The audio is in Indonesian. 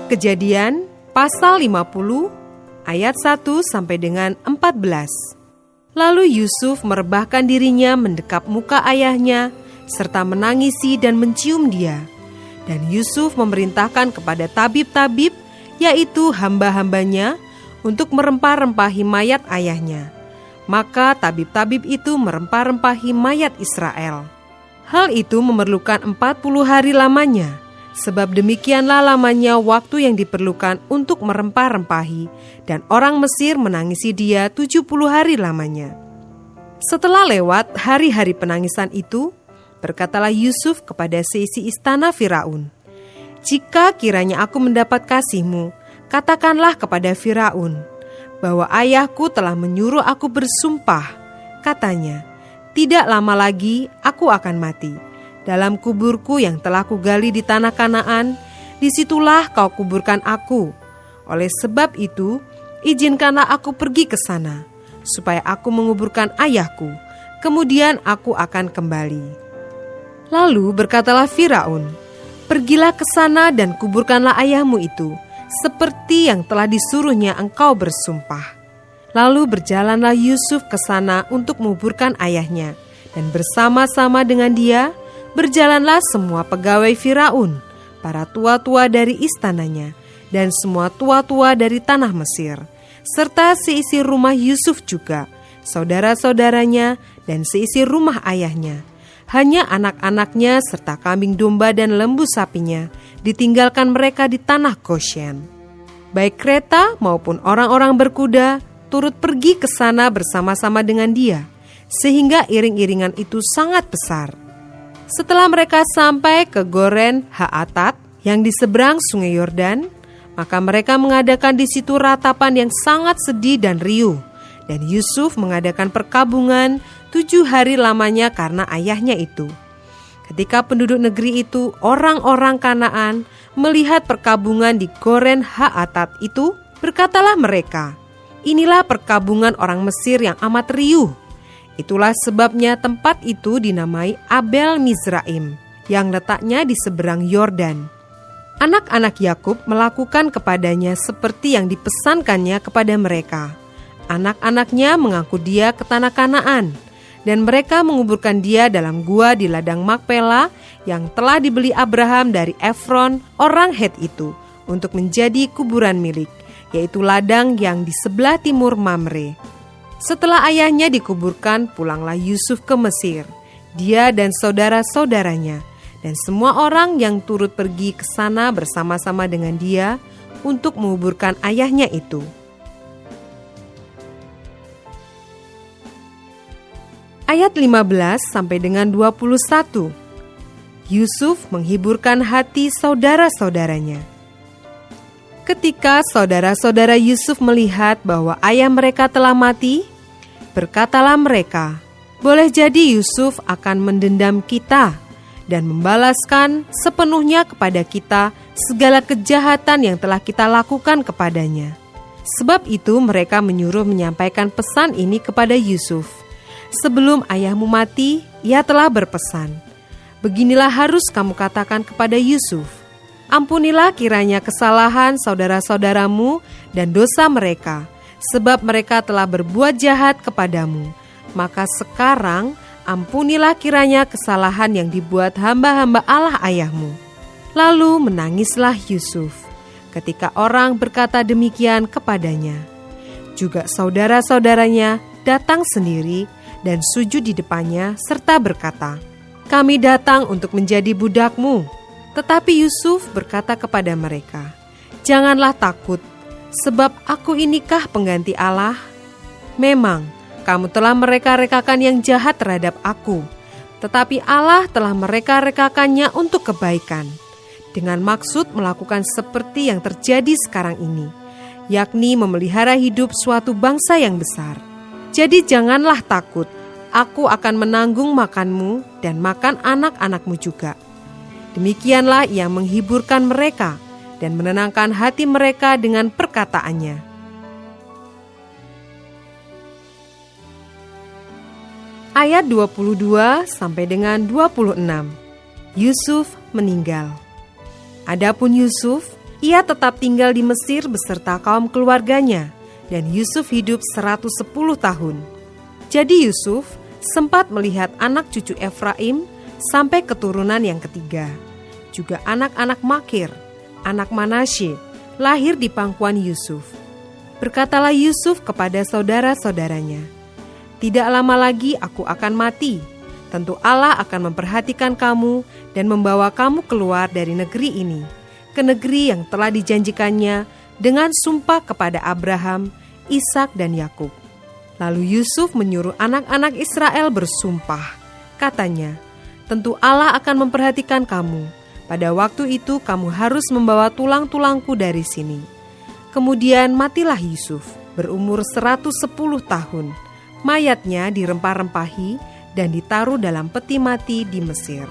Kejadian pasal 50 ayat 1 sampai dengan 14. Lalu Yusuf merebahkan dirinya mendekap muka ayahnya serta menangisi dan mencium dia. Dan Yusuf memerintahkan kepada tabib-tabib, yaitu hamba-hambanya, untuk merempah-rempahi mayat ayahnya. Maka tabib-tabib itu merempah-rempahi mayat Israel. Hal itu memerlukan 40 hari lamanya, sebab demikianlah lamanya waktu yang diperlukan untuk merempah-rempahi, dan orang Mesir menangisi dia 70 hari lamanya. Setelah lewat hari-hari penangisan itu, berkatalah Yusuf kepada seisi istana Firaun, "Jika kiranya aku mendapat kasihmu, katakanlah kepada Firaun, bahwa ayahku telah menyuruh aku bersumpah. Katanya, tidak lama lagi aku akan mati. Dalam kuburku yang telah kugali di tanah Kanaan, disitulah kau kuburkan aku. Oleh sebab itu, izinkanlah aku pergi ke sana, supaya aku menguburkan ayahku, kemudian aku akan kembali." Lalu berkatalah Firaun, "Pergilah ke sana dan kuburkanlah ayahmu itu, seperti yang telah disuruhnya engkau bersumpah." Lalu berjalanlah Yusuf ke sana untuk menguburkan ayahnya, dan bersama-sama dengan dia berjalanlah semua pegawai Firaun, para tua-tua dari istananya, dan semua tua-tua dari tanah Mesir, serta seisi rumah Yusuf juga, saudara-saudaranya, dan seisi rumah ayahnya. Hanya anak-anaknya serta kambing domba dan lembu sapinya ditinggalkan mereka di tanah Goshen. Baik kereta maupun orang-orang berkuda turut pergi ke sana bersama-sama dengan dia, sehingga iring-iringan itu sangat besar. Setelah mereka sampai ke Goren Haatat yang di seberang sungai Yordan, maka mereka mengadakan di situ ratapan yang sangat sedih dan riuh. Dan Yusuf mengadakan perkabungan 7 hari lamanya karena ayahnya itu. Ketika penduduk negeri itu, orang-orang Kanaan, melihat perkabungan di Goren Haatat itu, berkatalah mereka, "Inilah perkabungan orang Mesir yang amat riuh." Itulah sebabnya tempat itu dinamai Abel Mizraim, yang letaknya di seberang Yordan. Anak-anak Yakub melakukan kepadanya seperti yang dipesankannya kepada mereka. Anak-anaknya mengangkut dia ke tanah Kanaan, dan mereka menguburkan dia dalam gua di ladang Makpela yang telah dibeli Abraham dari Efron, orang Het itu, untuk menjadi kuburan milik, yaitu ladang yang di sebelah timur Mamre. Setelah ayahnya dikuburkan, pulanglah Yusuf ke Mesir, dia dan saudara-saudaranya, dan semua orang yang turut pergi ke sana bersama-sama dengan dia untuk menguburkan ayahnya itu. Ayat 15 sampai dengan 21. Yusuf menghiburkan hati saudara-saudaranya. Ketika saudara-saudara Yusuf melihat bahwa ayah mereka telah mati, berkatalah mereka, "Boleh jadi Yusuf akan mendendam kita dan membalaskan sepenuhnya kepada kita segala kejahatan yang telah kita lakukan kepadanya." Sebab itu mereka menyuruh menyampaikan pesan ini kepada Yusuf. "Sebelum ayahmu mati, ia telah berpesan, 'Beginilah harus kamu katakan kepada Yusuf, ampunilah kiranya kesalahan saudara-saudaramu dan dosa mereka, sebab mereka telah berbuat jahat kepadamu. Maka sekarang ampunilah kiranya kesalahan yang dibuat hamba-hamba Allah ayahmu.' Lalu menangislah Yusuf ketika orang berkata demikian kepadanya. Juga saudara-saudaranya datang sendiri dan sujud di depannya serta berkata, 'Kami datang untuk menjadi budakmu.' Tetapi Yusuf berkata kepada mereka, 'Janganlah takut, sebab aku inikah pengganti Allah? Memang kamu telah mereka-rekakan yang jahat terhadap aku, tetapi Allah telah mereka-rekakannya untuk kebaikan, dengan maksud melakukan seperti yang terjadi sekarang ini, yakni memelihara hidup suatu bangsa yang besar. Jadi janganlah takut, aku akan menanggung makanmu dan makan anak-anakmu juga.' Demikianlah ia menghiburkan mereka dan menenangkan hati mereka dengan perkataannya. Ayat 22 sampai dengan 26. Yusuf meninggal. Adapun Yusuf Ia tetap tinggal di Mesir beserta kaum keluarganya, dan Yusuf hidup 110 tahun. Jadi Yusuf sempat melihat anak cucu Efraim sampai keturunan yang ketiga. Juga anak-anak Makir, anak Manasye, lahir di pangkuan Yusuf. Berkatalah Yusuf kepada saudara-saudaranya, "Tidak lama lagi aku akan mati. Tentu Allah akan memperhatikan kamu dan membawa kamu keluar dari negeri ini, ke negeri yang telah dijanjikannya dengan sumpah kepada Abraham, Ishak dan Yakub." Lalu Yusuf menyuruh anak-anak Israel bersumpah. Katanya, "Tentu Allah akan memperhatikan kamu. Pada waktu itu kamu harus membawa tulang-tulangku dari sini." Kemudian matilah Yusuf, berumur 110 tahun. Mayatnya dirempah-rempahi dan ditaruh dalam peti mati di Mesir.